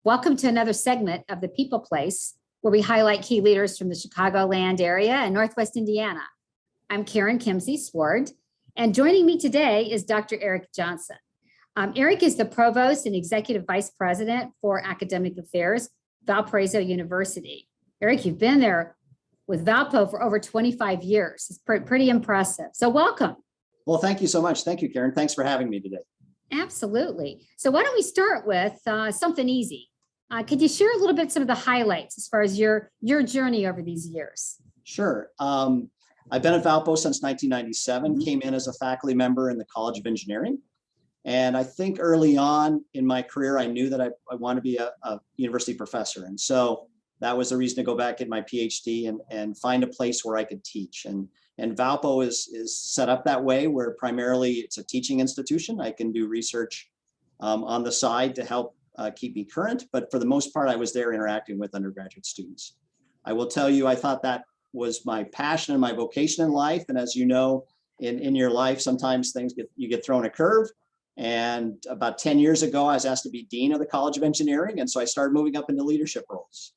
Welcome to another segment of The People Place, where we highlight key leaders from the Chicagoland area and Northwest Indiana. I'm Karen Kimsey-Sward, and joining me today is Dr. Eric Jonson. Eric is the Provost and Executive Vice President for Academic Affairs, Valparaiso University. Eric, you've been there with Valpo for over 25 years. It's pretty impressive. So welcome. Well, thank you so much. Thank you, Karen. Thanks for having me today. Absolutely. So why don't we start with something easy? Could you share a little bit some of the highlights as far as your journey over these years? Sure. I've been at Valpo since 1997, came in as a faculty member in the College of Engineering. And I think early on in my career, I knew that I wanted to be a university professor. And so that was the reason to go back, get my PhD and find a place where I could teach. And Valpo is set up that way, where primarily it's a teaching institution. I can do research on the side to help keep me current. But for the most part, I was there interacting with undergraduate students. I will tell you, I thought that was my passion and my vocation in life. And as you know, in your life, sometimes you get thrown a curve. And about 10 years ago, I was asked to be dean of the College of Engineering. And so I started moving up into leadership roles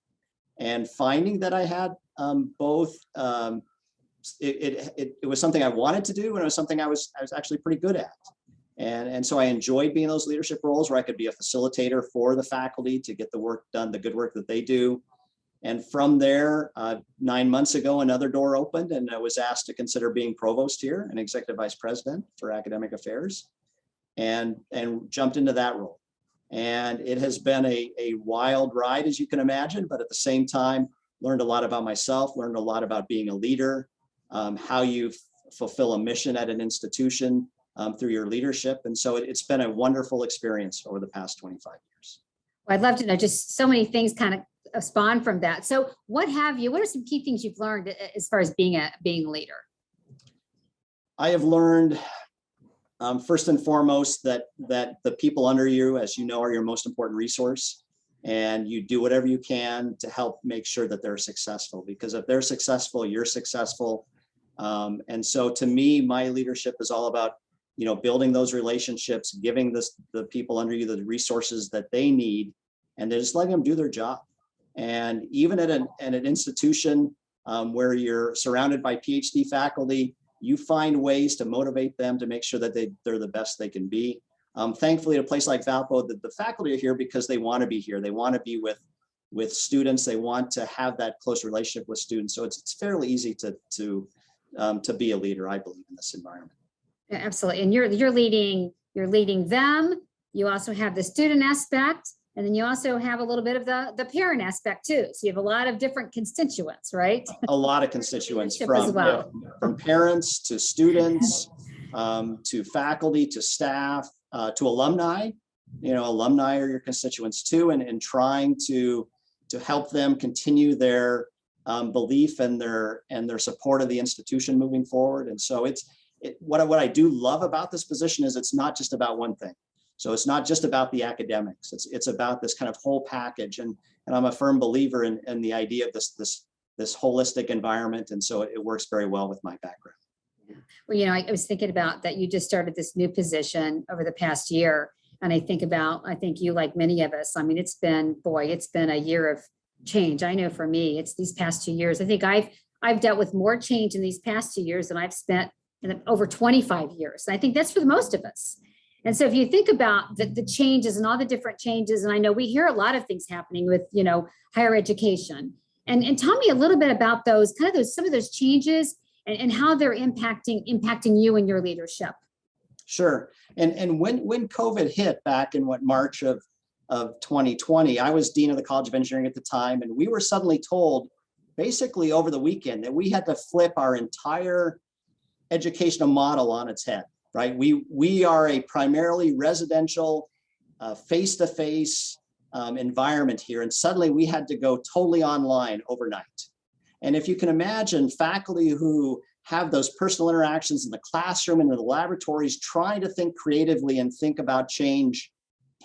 and finding that I had both. It was something I wanted to do, and it was something I was actually pretty good at. And so I enjoyed being in those leadership roles where I could be a facilitator for the faculty to get the work done, the good work that they do. And from there, 9 months ago, another door opened, and I was asked to consider being provost here and executive vice president for academic affairs, and jumped into that role. And it has been a wild ride, as you can imagine, but at the same time, learned a lot about myself, learned a lot about being a leader, how you fulfill a mission at an institution through your leadership. And so it's been a wonderful experience over the past 25 years. Well, I'd love to know, just so many things kind of spawn from that. So what are some key things you've learned as far as being a leader? I have learned, first and foremost, that the people under you, as you know, are your most important resource. And you do whatever you can to help make sure that they're successful, because if they're successful, you're successful. And so to me, my leadership is all about, building those relationships, giving the people under you the resources that they need, and then just letting them do their job. And even at an institution where you're surrounded by PhD faculty, you find ways to motivate them to make sure that they're the best they can be. Thankfully, at a place like Valpo, the faculty are here because they want to be here. They want to be with students. They want to have that close relationship with students. So it's fairly easy to be a leader, I believe, in this environment. Yeah, absolutely. And you're leading them. You also have the student aspect, and then you also have a little bit of the parent aspect too. So you have a lot of different constituents, right? A lot of constituents, from parents to students, to faculty, to staff, to alumni. Alumni are your constituents too, and trying to help them continue their belief and their support of the institution moving forward. And so what I do love about this position is it's not just about one thing. So it's not just about the academics. It's about this kind of whole package. And I'm a firm believer in the idea of this holistic environment. And so it works very well with my background. Well, I was thinking about that you just started this new position over the past year. And I think you, like many of us, it's been a year of change. I know for me, it's these past 2 years. I think I've dealt with more change in these past 2 years than I've spent in over 25 years. And I think that's for the most of us. And so if you think about the changes and all the different changes, and I know we hear a lot of things happening with, higher education, and tell me a little bit about some of those changes and how they're impacting you and your leadership. Sure. And when COVID hit back in March of 2020, I was dean of the College of Engineering at the time, and we were suddenly told, basically over the weekend, that we had to flip our entire educational model on its head. Right, we are a primarily residential, face-to-face environment here, and suddenly we had to go totally online overnight. And if you can imagine, faculty who have those personal interactions in the classroom and in the laboratories, trying to think creatively and think about change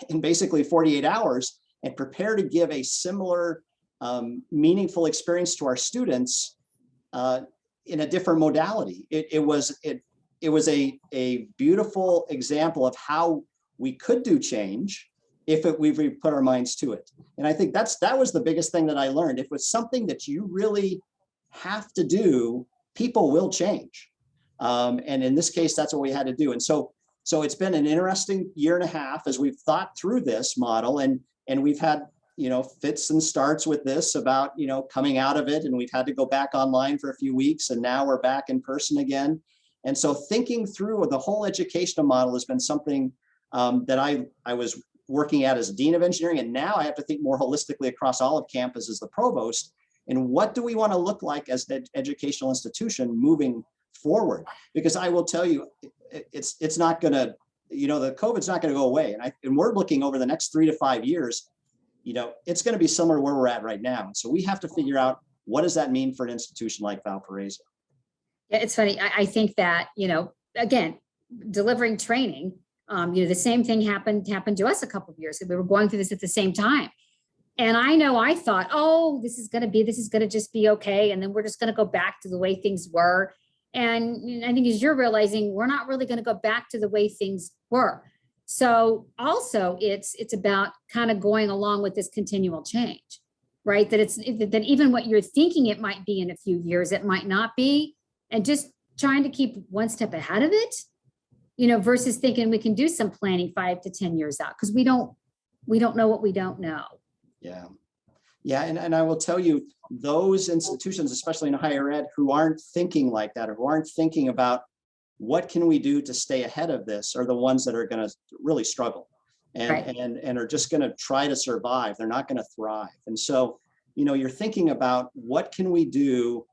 in basically 48 hours, and prepare to give a similar meaningful experience to our students in a different modality. It was a beautiful example of how we could do change we put our minds to it. And I think that was the biggest thing that I learned. If it's something that you really have to do, people will change. And in this case, that's what we had to do. And so it's been an interesting year and a half as we've thought through this model, and we've had, fits and starts with this about, coming out of it, and we've had to go back online for a few weeks, and now we're back in person again. And so thinking through the whole educational model has been something that I was working at as Dean of Engineering, and now I have to think more holistically across all of campus as the Provost, and what do we want to look like as an educational institution moving forward? Because I will tell you, it's not going to, the COVID's not going to go away. And we're looking over the next 3 to 5 years, it's going to be similar to where we're at right now. So we have to figure out, what does that mean for an institution like Valparaiso? Yeah, it's funny. I think that, again, delivering training, the same thing happened to us a couple of years ago. We were going through this at the same time. And I thought, oh, this is going to just be okay. And then we're just going to go back to the way things were. And I think as you're realizing, we're not really going to go back to the way things were. So also it's about kind of going along with this continual change, right? That even what you're thinking it might be in a few years, it might not be, and just trying to keep one step ahead of it, versus thinking we can do some planning 5 to 10 years out, because we don't know what we don't know. Yeah. And I will tell you, those institutions, especially in higher ed, who aren't thinking like that, or who aren't thinking about what can we do to stay ahead of this, are the ones that are going to really struggle and, right. and are just going to try to survive. They're not going to thrive. And so, you're thinking about what can we do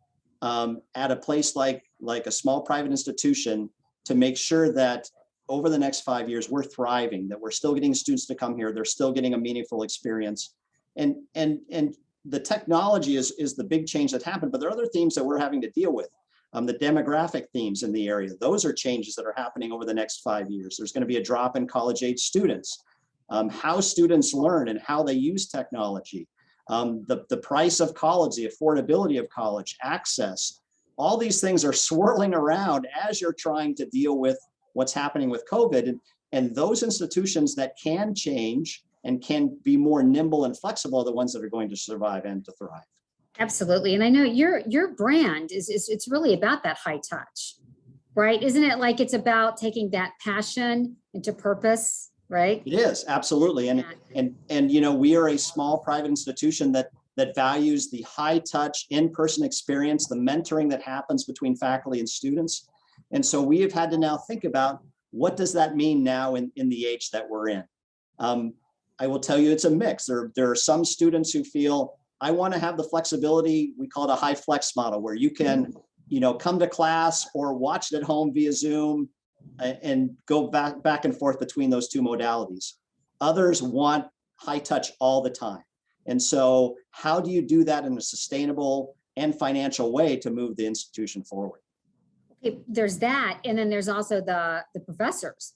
at a place like a small private institution to make sure that over the next 5 years, we're thriving, that we're still getting students to come here. They're still getting a meaningful experience. And the technology is the big change that happened, but there are other themes that we're having to deal with. The demographic themes in the area, those are changes that are happening over the next 5 years. There's going to be a drop in college age students, how students learn and how they use technology, the price of college, the affordability of college, access. All these things are swirling around as you're trying to deal with what's happening with COVID. And those institutions that can change and can be more nimble and flexible are the ones that are going to survive and to thrive. Absolutely. And I know your brand it's really about that high touch, right? Isn't it? Like it's about taking that passion into purpose, right? It is, absolutely. And we are a small private institution that values the high touch in-person experience, the mentoring that happens between faculty and students. And so we have had to now think about, what does that mean now in the age that we're in? I will tell you, it's a mix. There are some students who feel, I want to have the flexibility. We call it a high flex model, where you can, come to class or watch it at home via Zoom and go back and forth between those two modalities. Others want high touch all the time. And so how do you do that in a sustainable and financial way to move the institution forward? Okay, there's that. And then there's also the professors,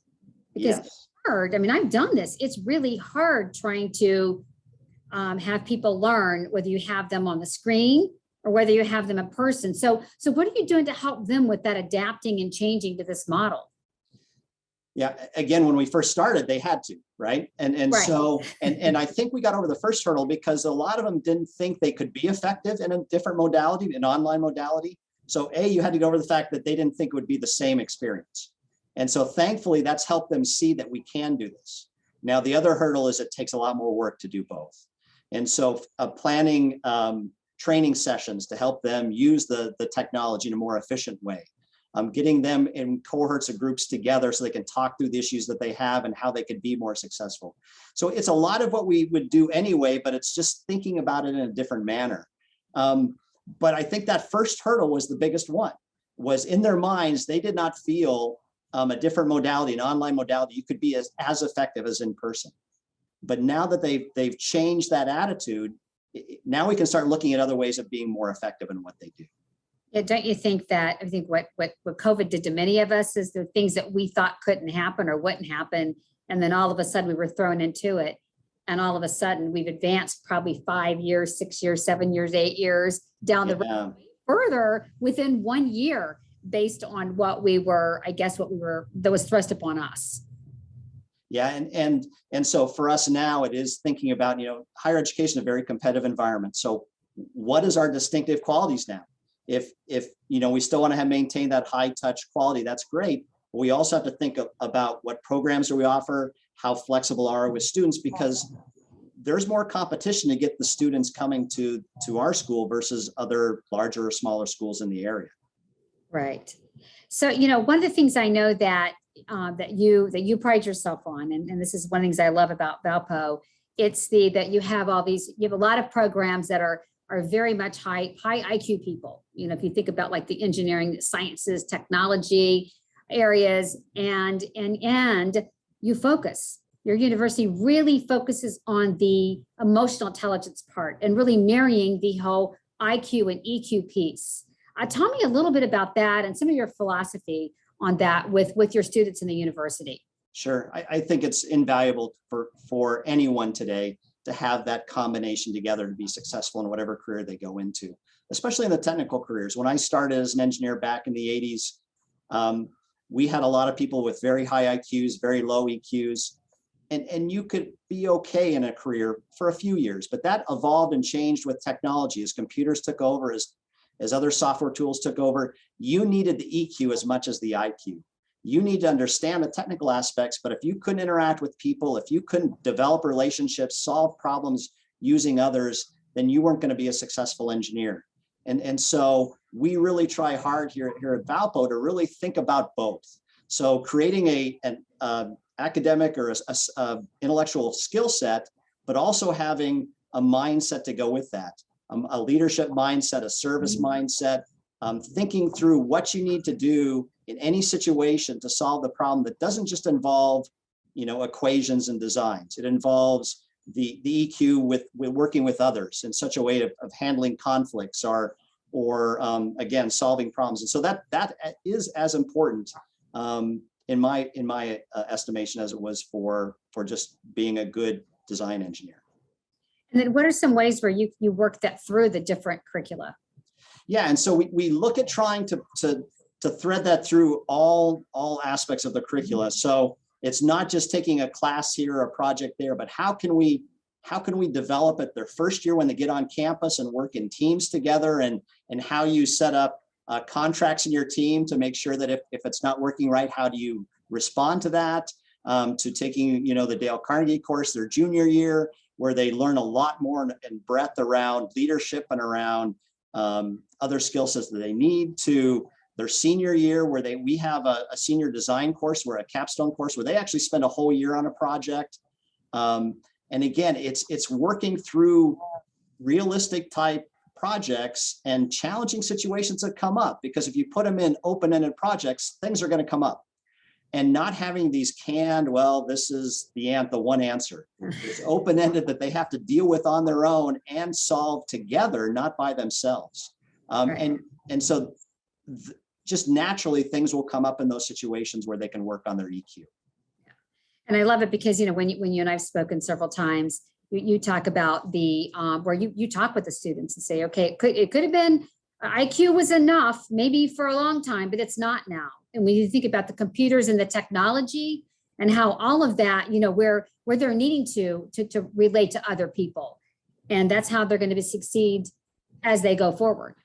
because Yes. it's hard. I mean, I've done this. It's really hard trying to have people learn, whether you have them on the screen or whether you have them in person. So what are you doing to help them with that adapting and changing to this model? Yeah, again, when we first started, they had to, right? And Right. So, and I think we got over the first hurdle because a lot of them didn't think they could be effective in a different modality, an online modality. So you had to get over the fact that they didn't think it would be the same experience. And so thankfully, that's helped them see that we can do this. Now, the other hurdle is it takes a lot more work to do both. And so planning training sessions to help them use the technology in a more efficient way. Getting them in cohorts of groups together so they can talk through the issues that they have and how they could be more successful. So it's a lot of what we would do anyway, but it's just thinking about it in a different manner. But I think that first hurdle was the biggest one, was in their minds, they did not feel a different modality, an online modality, you could be as effective as in person. But now that they've changed that attitude, now we can start looking at other ways of being more effective in what they do. Yeah, don't you think that, I think what COVID did to many of us is the things that we thought couldn't happen or wouldn't happen. And then all of a sudden we were thrown into it. And all of a sudden we've advanced probably 5 years, 6 years, 7 years, 8 years down the road further within 1 year based on what we were, that was thrust upon us. Yeah, and so for us now, it is thinking about, higher education, a very competitive environment. So what is our distinctive qualities now? If we still want to have maintained that high touch quality, that's great. But we also have to think about what programs do we offer, how flexible are we with students, because there's more competition to get the students coming to our school versus other larger or smaller schools in the area. Right. So, one of the things I know that you pride yourself on, and this is one of the things I love about Valpo, it's that you have you have a lot of programs that are very much high IQ people. If you think about like the engineering, sciences, technology areas, and you focus. Your university really focuses on the emotional intelligence part and really marrying the whole IQ and EQ piece. Tell me a little bit about that and some of your philosophy on that with your students in the university. Sure. I think it's invaluable for anyone today to have that combination together to be successful in whatever career they go into, especially in the technical careers. When I started as an engineer back in the 80s, we had a lot of people with very high IQs, very low EQs, and you could be okay in a career for a few years, but that evolved and changed with technology as computers took over, as other software tools took over. You needed the EQ as much as the IQ. You need to understand the technical aspects, but if you couldn't interact with people, if you couldn't develop relationships, solve problems using others, then you weren't going to be a successful engineer. And so we really try hard here at Valpo to really think about both. So creating an academic or a intellectual skill set, but also having a mindset to go with that, a leadership mindset, a service mindset, thinking through what you need to do in any situation to solve the problem that doesn't just involve, equations and designs. It involves the EQ with working with others in such a way of handling conflicts or again, solving problems. And so that is as important in my estimation as it was for just being a good design engineer. And then what are some ways where you work that through the different curricula? Yeah, and so we look at trying to thread that through all aspects of the curricula. So it's not just taking a class here or a project there, but how can we develop it their first year when they get on campus and work in teams together, and how you set up contracts in your team to make sure that if it's not working right, how do you respond to that? To taking the Dale Carnegie course their junior year, where they learn a lot more in breadth around leadership and around other skill sets that they need, to their senior year, where we have a senior design course, a capstone course, where they actually spend a whole year on a project. And again, it's working through realistic type projects and challenging situations that come up, because if you put them in open-ended projects, things are going to come up. And not having these canned, well, this is the one answer. It's open-ended that they have to deal with on their own and solve together, not by themselves. Right. And so just naturally things will come up in those situations where they can work on their EQ. And I love it because, when you and I've spoken several times, you talk about the where you talk with the students and say, okay, it could have been IQ was enough maybe for a long time, but it's not now. And when you think about the computers and the technology and how all of that, where they're needing to relate to other people, and that's how they're going to succeed as they go forward.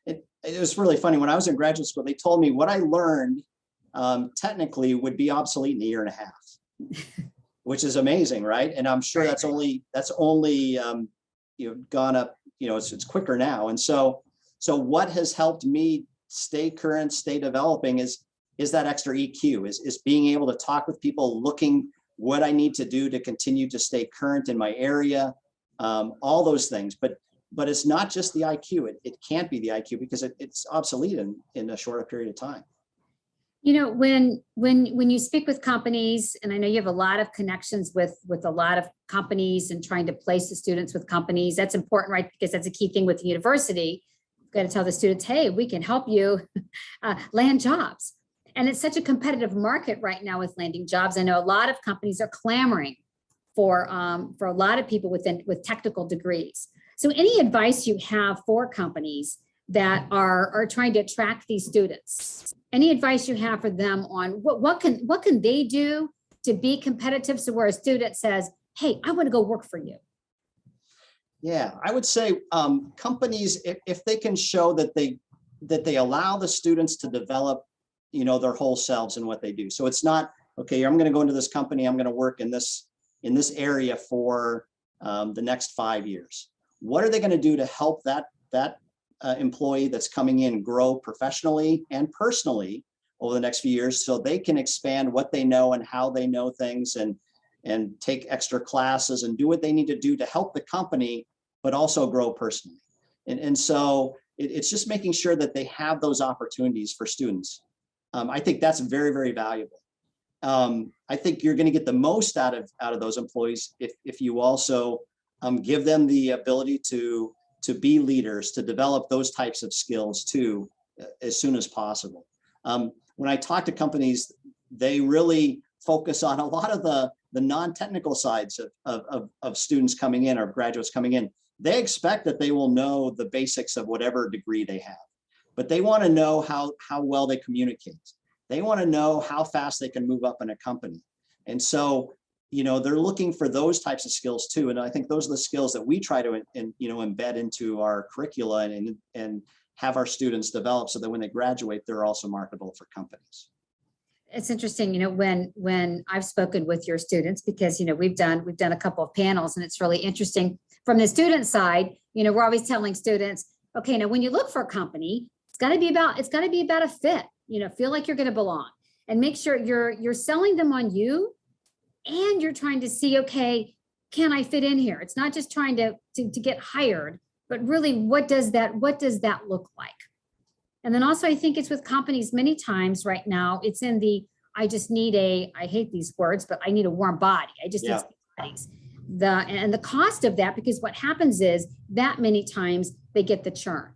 It was really funny. When I was in graduate school, they told me what I learned technically would be obsolete in a year and a half, which is amazing, right? And I'm sure that's only gone up. It's quicker now. And so what has helped me stay current, stay developing is that extra EQ, is being able to talk with people, looking what I need to do to continue to stay current in my area, all those things. But it's not just the IQ. It can't be the IQ because it's obsolete in a shorter period of time. When you speak with companies, and I know you have a lot of connections with a lot of companies and trying to place the students with companies, that's important, right? Because that's a key thing with the university. You've got to tell the students, hey, we can help you land jobs. And it's such a competitive market right now with landing jobs. I know a lot of companies are clamoring for a lot of people with technical degrees. So any advice you have for companies that are trying to attract these students? Any advice you have for them on what can they do to be competitive? So where a student says, hey, I want to go work for you. Yeah, I would say companies, if they can show that they allow the students to develop, their whole selves in what they do. So it's not, okay, I'm going to go into this company, I'm going to work in this area for the next 5 years. What are they going to do to help that employee that's coming in grow professionally and personally over the next few years, so they can expand what they know and how they know things, and take extra classes and do what they need to do to help the company, but also grow personally. And so it's just making sure that they have those opportunities for students. I think that's very, very valuable. I think you're going to get the most out of those employees if you also give them the ability to be leaders, to develop those types of skills too, as soon as possible. When I talk to companies, they really focus on a lot of the non-technical sides of students coming in, or graduates coming in. They expect that they will know the basics of whatever degree they have, but they want to know how well they communicate. They want to know how fast they can move up in a company. And so, they're looking for those types of skills too. And I think those are the skills that we try to, embed into our curricula and have our students develop, so that when they graduate, they're also marketable for companies. It's interesting, when I've spoken with your students, because, we've done a couple of panels, and it's really interesting from the student side. We're always telling students, okay, now when you look for a company, it's got to be about a fit, feel like you're going to belong, and make sure you're selling them on you, and you're trying to see, okay, can I fit in here? It's not just trying to get hired, but really, what does that look like? And then also, I think it's with companies many times right now, it's in I hate these words, but I need a warm body. I just need bodies. And the cost of that, because what happens is that many times they get the churn,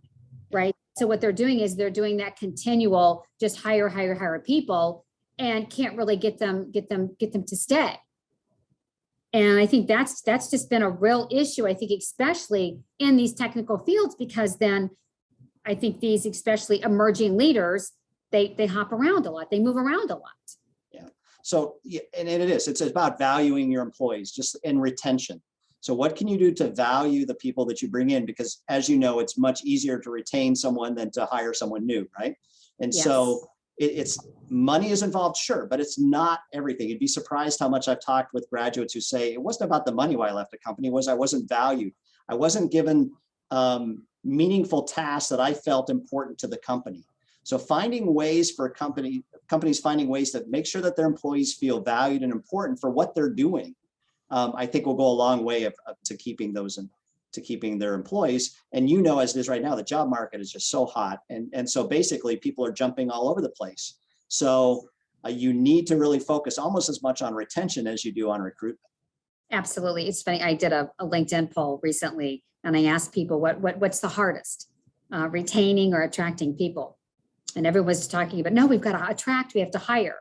right? So what they're doing is they're doing that continual, just hire people, and can't really get them to stay. And I think that's just been a real issue, I think, especially in these technical fields, because then I think these, especially emerging leaders, they hop around a lot. They move around a lot. Yeah. So, and it's about valuing your employees, just in retention. So what can you do to value the people that you bring in? Because as you know, it's much easier to retain someone than to hire someone new, right? And Yes. So it's money is involved, sure, but it's not everything. You'd be surprised how much I've talked with graduates who say it wasn't about the money why I left the company, I wasn't valued. I wasn't given meaningful tasks that I felt important to the company. So finding ways for companies finding ways to make sure that their employees feel valued and important for what they're doing, I think will go a long way to keeping their employees. And as it is right now, the job market is just so hot. And so basically people are jumping all over the place. So you need to really focus almost as much on retention as you do on recruitment. Absolutely. It's funny. I did a LinkedIn poll recently, and I asked people what's the hardest, retaining or attracting people. And everyone's talking about, no, we've got to attract, we have to hire.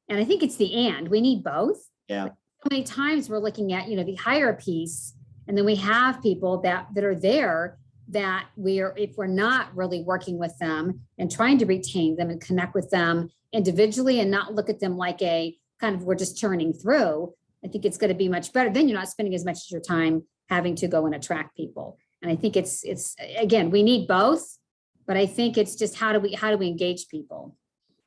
And I think it's we need both. Yeah. So many times we're looking at, the hire piece, and then we have people that are there that if we're not really working with them and trying to retain them and connect with them individually and not look at them like we're just churning through, I think it's going to be much better. Then you're not spending as much of your time having to go and attract people. And I think it's again, we need both, but I think it's just how do we engage people?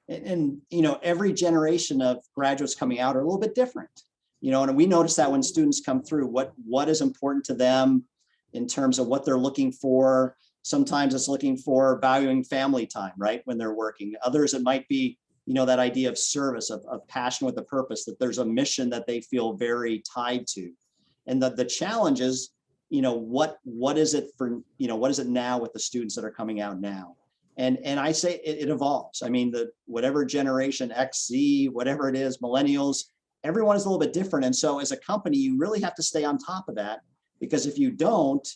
And every generation of graduates coming out are a little bit different, and we notice that when students come through, what is important to them in terms of what they're looking for. Sometimes it's looking for valuing family time, right, when they're working. Others, it might be, that idea of service, of passion with a purpose, that there's a mission that they feel very tied to. And the challenge is, what is it for, what is it now with the students that are coming out now? And I say it evolves. I mean, whatever generation X, Z, whatever it is, millennials, everyone is a little bit different. And so as a company, you really have to stay on top of that, because if you don't,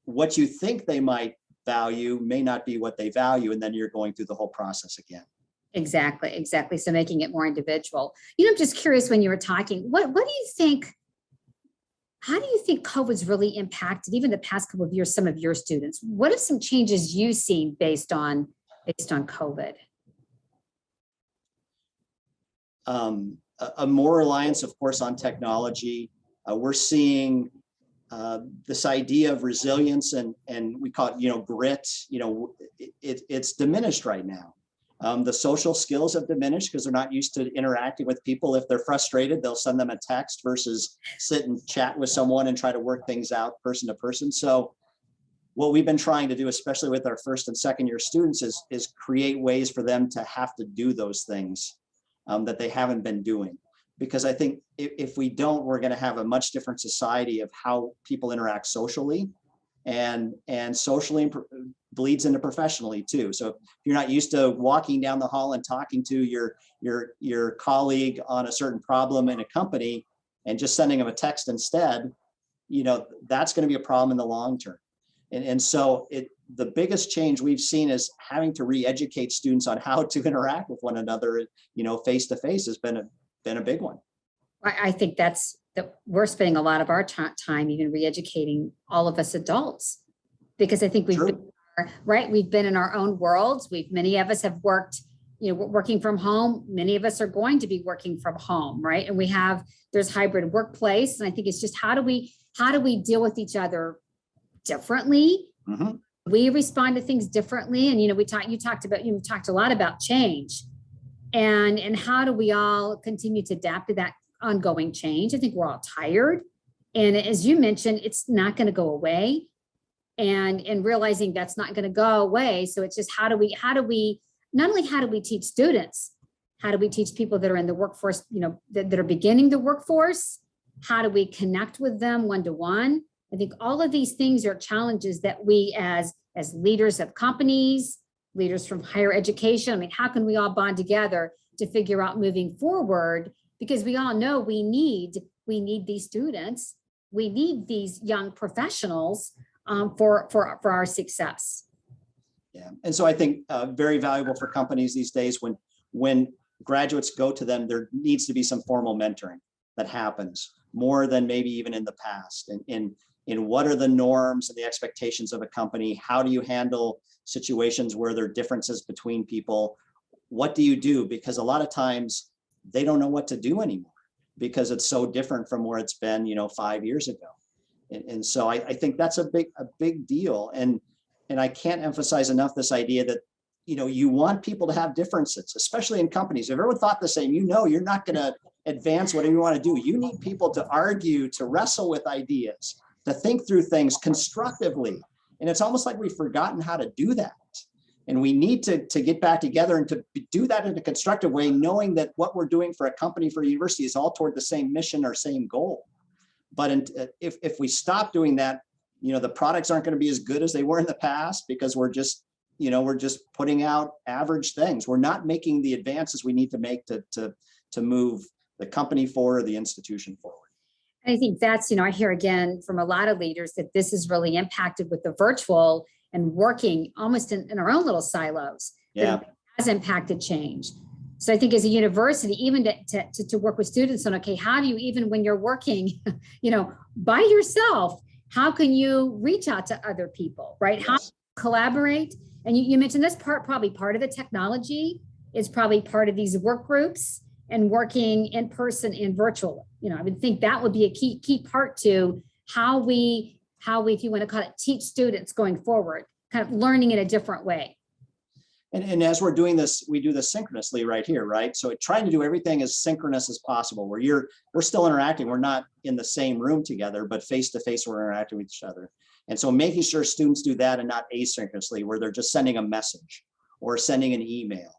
what you think they might value may not be what they value. And then you're going through the whole process again. Exactly. So making it more individual. I'm just curious, when you were talking, what do you think, how do you think COVID's really impacted even the past couple of years, some of your students? What are some changes you've seen based on COVID? a more reliance, of course, on technology. We're seeing this idea of resilience and we call it, grit, it's diminished right now. The social skills have diminished because they're not used to interacting with people. If they're frustrated, they'll send them a text versus sit and chat with someone and try to work things out person to person. So what we've been trying to do, especially with our first and second year students, is create ways for them to have to do those things that they haven't been doing. Because I think if we don't, we're going to have a much different society of how people interact socially, and socially bleeds into professionally too. So if you're not used to walking down the hall and talking to your colleague on a certain problem in a company and just sending them a text instead, that's going to be a problem in the long term. And so the biggest change we've seen is having to re-educate students on how to interact with one another, face to face has been a big one. I think that we're spending a lot of our time even re-educating all of us adults, because I think we've been in our own worlds. Many of us have worked, working from home. Many of us are going to be working from home, right? And there's hybrid workplace. And I think it's just how do we deal with each other differently? Mm-hmm. We respond to things differently. And, you talked a lot about change and how do we all continue to adapt to that ongoing change? I think we're all tired. And as you mentioned, it's not going to go away, and realizing that's not going to go away. So it's just, how do we teach students? How do we teach people that are in the workforce, that are beginning the workforce? How do we connect with them one-to-one? I think all of these things are challenges that we as leaders of companies, leaders from higher education, how can we all bond together to figure out moving forward? Because we all know we need these students, we need these young professionals for our success. Yeah, and so I think very valuable for companies these days when graduates go to them, there needs to be some formal mentoring that happens more than maybe even in the past. And in what are the norms and the expectations of a company? How do you handle situations where there are differences between people? What do you do? Because a lot of times they don't know what to do anymore because it's so different from where it's been, 5 years ago. And so I think that's a big deal. And I can't emphasize enough this idea that, you want people to have differences, especially in companies. If everyone thought the same, you're not going to advance whatever you want to do. You need people to argue, to wrestle with ideas, to think through things constructively. And it's almost like we've forgotten how to do that. And we need to get back together and to do that in a constructive way, knowing that what we're doing for a company, for a university, is all toward the same mission or same goal. But if we stop doing that, the products aren't going to be as good as they were in the past because we're just putting out average things. We're not making the advances we need to make to move the company forward or the institution forward. I think that's, I hear again from a lot of leaders that this is really impacted with the virtual and working almost in our own little silos. Yeah, that has impacted change. So I think as a university, even to work with students on, okay, how do you, even when you're working, by yourself, how can you reach out to other people, right? yes. How collaborate? And you mentioned this probably part of the technology is probably part of these work groups and working in person and virtual. I would think that would be a key part to how we, if you want to call it, teach students going forward, kind of learning in a different way. And as we're doing this, we do this synchronously right here, right? So trying to do everything as synchronous as possible, where we're still interacting. We're not in the same room together, but face to face, we're interacting with each other. And so making sure students do that and not asynchronously, where they're just sending a message or sending an email,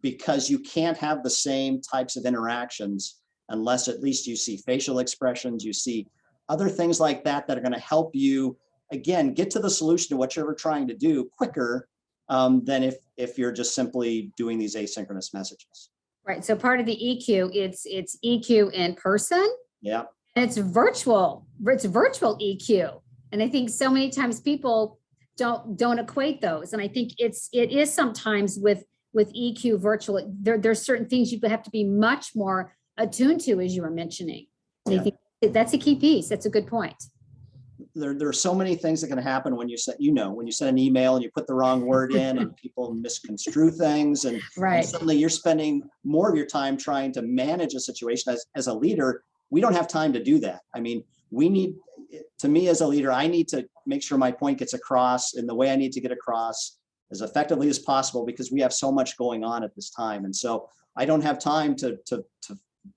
because you can't have the same types of interactions unless at least you see facial expressions, you see other things like that that are going to help you, again, get to the solution to what you're trying to do quicker than if you're just simply doing these asynchronous messages. Right. So part of the EQ, it's EQ in person. Yeah. And it's virtual. It's virtual EQ. And I think so many times people don't equate those. And I think it is sometimes with EQ virtual, there's certain things you have to be much more attuned to, as you were mentioning. And I think that's a key piece. That's a good point. there are so many things that can happen when you when you send an email and you put the wrong word in and people misconstrue things, and Right. suddenly you're spending more of your time trying to manage a situation. As a leader, we don't have time to do that. I mean, to me as a leader, I need to make sure my point gets across in the way I need to get across as effectively as possible, because we have so much going on at this time. And so I don't have time to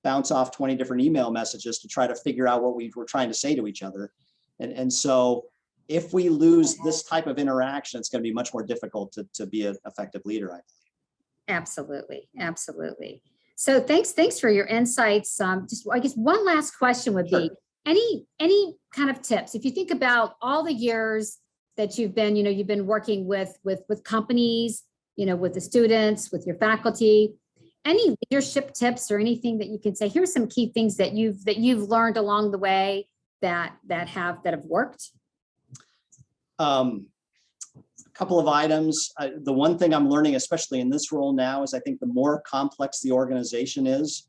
bounce off 20 different email messages to try to figure out what we were trying to say to each other. And so if we lose this type of interaction, it's going to be much more difficult to be an effective leader, I believe. Absolutely. Absolutely. So thanks for your insights. Just, I guess one last question would be, any kind of tips, if you think about all the years that you've been working with companies, with the students, with your faculty, any leadership tips or anything that you can say, here's some key things that you've learned along the way that have worked? A couple of items. The one thing I'm learning, especially in this role now, is I think the more complex the organization is,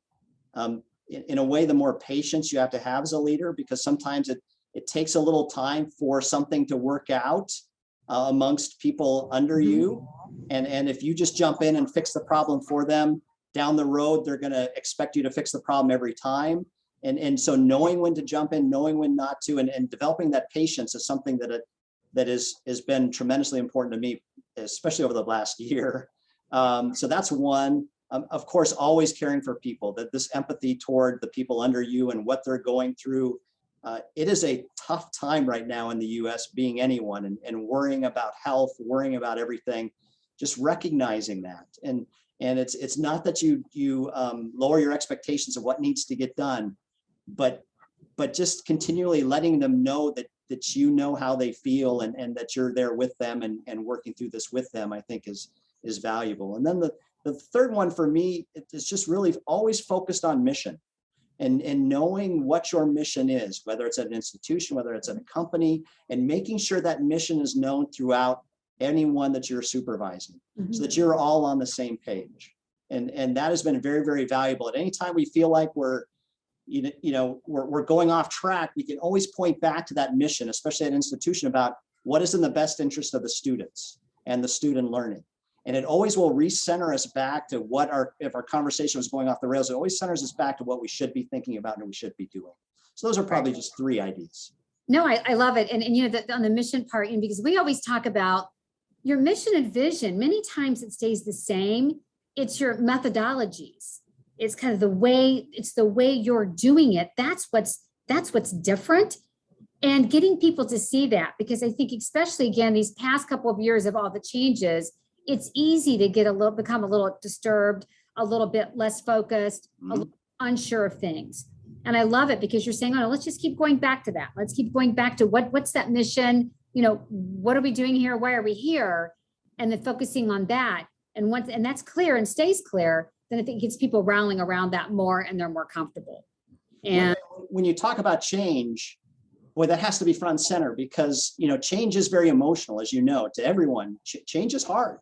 in a way, the more patience you have to have as a leader, because sometimes it takes a little time for something to work out amongst people under you. And if you just jump in and fix the problem for them, down the road, they're going to expect you to fix the problem every time. And so knowing when to jump in, knowing when not to, and developing that patience is something that has been tremendously important to me, especially over the last year. So that's one. Of course, always caring for people, that this empathy toward the people under you and what they're going through. It is a tough time right now in the US, being anyone, and worrying about health, worrying about everything, just recognizing that. And it's not that you lower your expectations of what needs to get done, but just continually letting them know that you know how they feel, and that you're there with them and working through this with them, I think is valuable. And then the third one for me is just really always focused on mission, and knowing what your mission is, whether it's at an institution, whether it's at a company, and making sure that mission is known throughout anyone that you're supervising, so that you're all on the same page. And that has been very, very valuable. At any time we feel like we're going off track, we can always point back to that mission, especially at an institution, about what is in the best interest of the students and the student learning. And it always will recenter us back to if our conversation was going off the rails, it always centers us back to what we should be thinking about and we should be doing. So those are probably just three ideas. No, I love it. And on the mission part, because we always talk about your mission and vision, many times it stays the same. It's your methodologies. It's kind of the way you're doing it. That's what's different. And getting people to see that, because I think, especially again, these past couple of years of all the changes, it's easy to become a little disturbed, a little bit less focused, a little unsure of things. And I love it, because you're saying, oh, let's just keep going back to that. Let's keep going back to what's that mission? What are we doing here? Why are we here? And then focusing on that. And that's clear and stays clear, then I think it gets people rallying around that more, and they're more comfortable. And when you talk about change, boy, that has to be front and center, because change is very emotional, as you know, to everyone. Change is hard.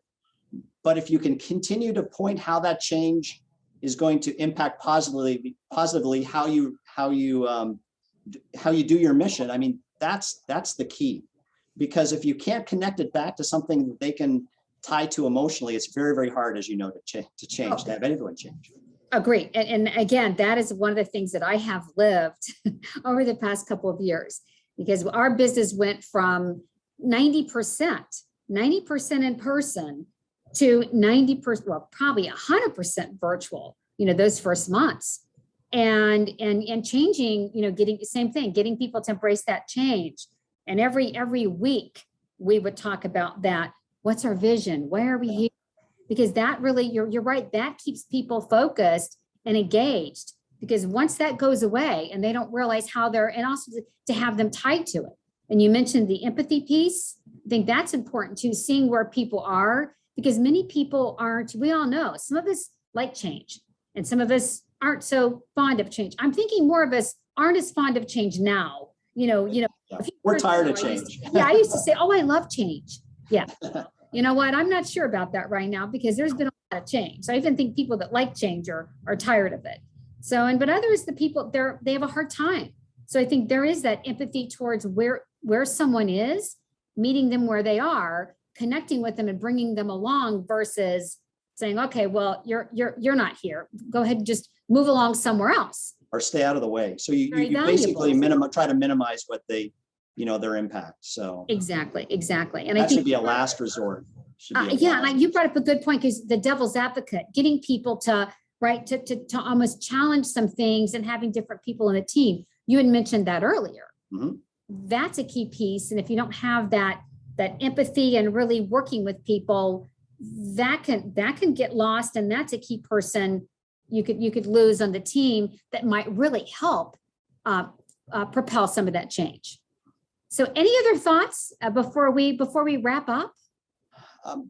But if you can continue to point how that change is going to impact positively how you do your mission, I mean, that's the key. Because if you can't connect it back to something that they can tie to emotionally, it's very, very hard, as you know, to change, to have anyone change. Agree. And again, that is one of the things that I have lived over the past couple of years, because our business went from 90% in person to 90%, well, probably 100% virtual, those first months. And changing, getting the same thing, getting people to embrace that change. And every week we would talk about that. What's our vision? Why are we here? Because that really, you're right, that keeps people focused and engaged. Because once that goes away and they don't realize how and also to have them tied to it. And you mentioned the empathy piece. I think that's important too, seeing where people are, because many people aren't, we all know, some of us like change and some of us aren't so fond of change. I'm thinking more of us aren't as fond of change now. We're tired of change. I used to say, oh, I love change. Yeah. You know what? I'm not sure about that right now, because there's been a lot of change. So I even think people that like change are tired of it. So, but others, the people they have a hard time. So I think there is that empathy towards where where someone is, meeting them where they are, connecting with them and bringing them along versus saying, okay, well, you're not here. Go ahead and just move along somewhere else. Or stay out of the way. So you Very basically valuable. try to minimize what they, their impact. So Exactly. And I that think should be a last resort. Should be a yeah, last and you brought up a good point, because the devil's advocate, getting people to, right, to almost challenge some things and having different people in a team. You had mentioned that earlier. Mhm. That's a key piece. And if you don't have that empathy and really working with people, that can get lost. And that's a key person you could lose on the team that might really help propel some of that change. So any other thoughts before we wrap up?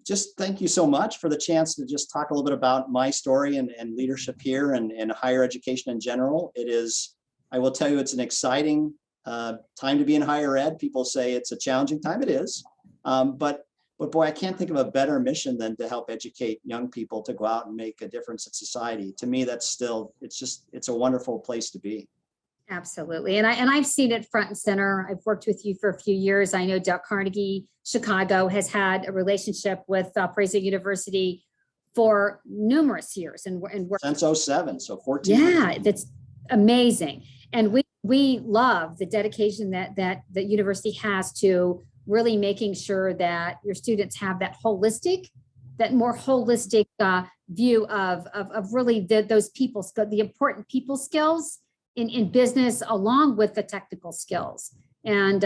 Just thank you so much for the chance to just talk a little bit about my story and leadership here and higher education in general. It is, I will tell you, it's an exciting time to be in higher ed. People say it's a challenging time. It is. But boy, I can't think of a better mission than to help educate young people to go out and make a difference in society. To me, that's still, it's a wonderful place to be. Absolutely. And I've seen it front and center. I've worked with you for a few years. I know Dale Carnegie Chicago has had a relationship with Fraser University for numerous years. And Since 07, so 14 yeah, years. that's amazing. And we love the dedication that the university has to really making sure that your students have that more holistic view of really those people, the important people skills in business, along with the technical skills. And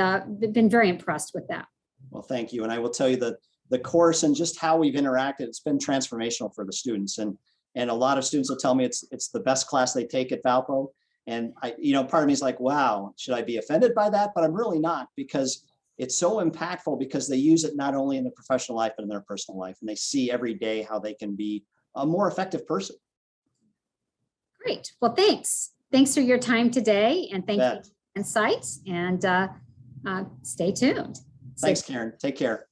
been very impressed with that. Well, thank you. And I will tell you that the course and just how we've interacted, it's been transformational for the students. And a lot of students will tell me it's the best class they take at Valpo. And part of me is like, wow, should I be offended by that? But I'm really not, because it's so impactful, because they use it not only in their professional life, but in their personal life. And they see every day how they can be a more effective person. Great. Well, thanks. Thanks for your time today. And thank you for insights, and stay tuned. Thanks, Karen. Take care.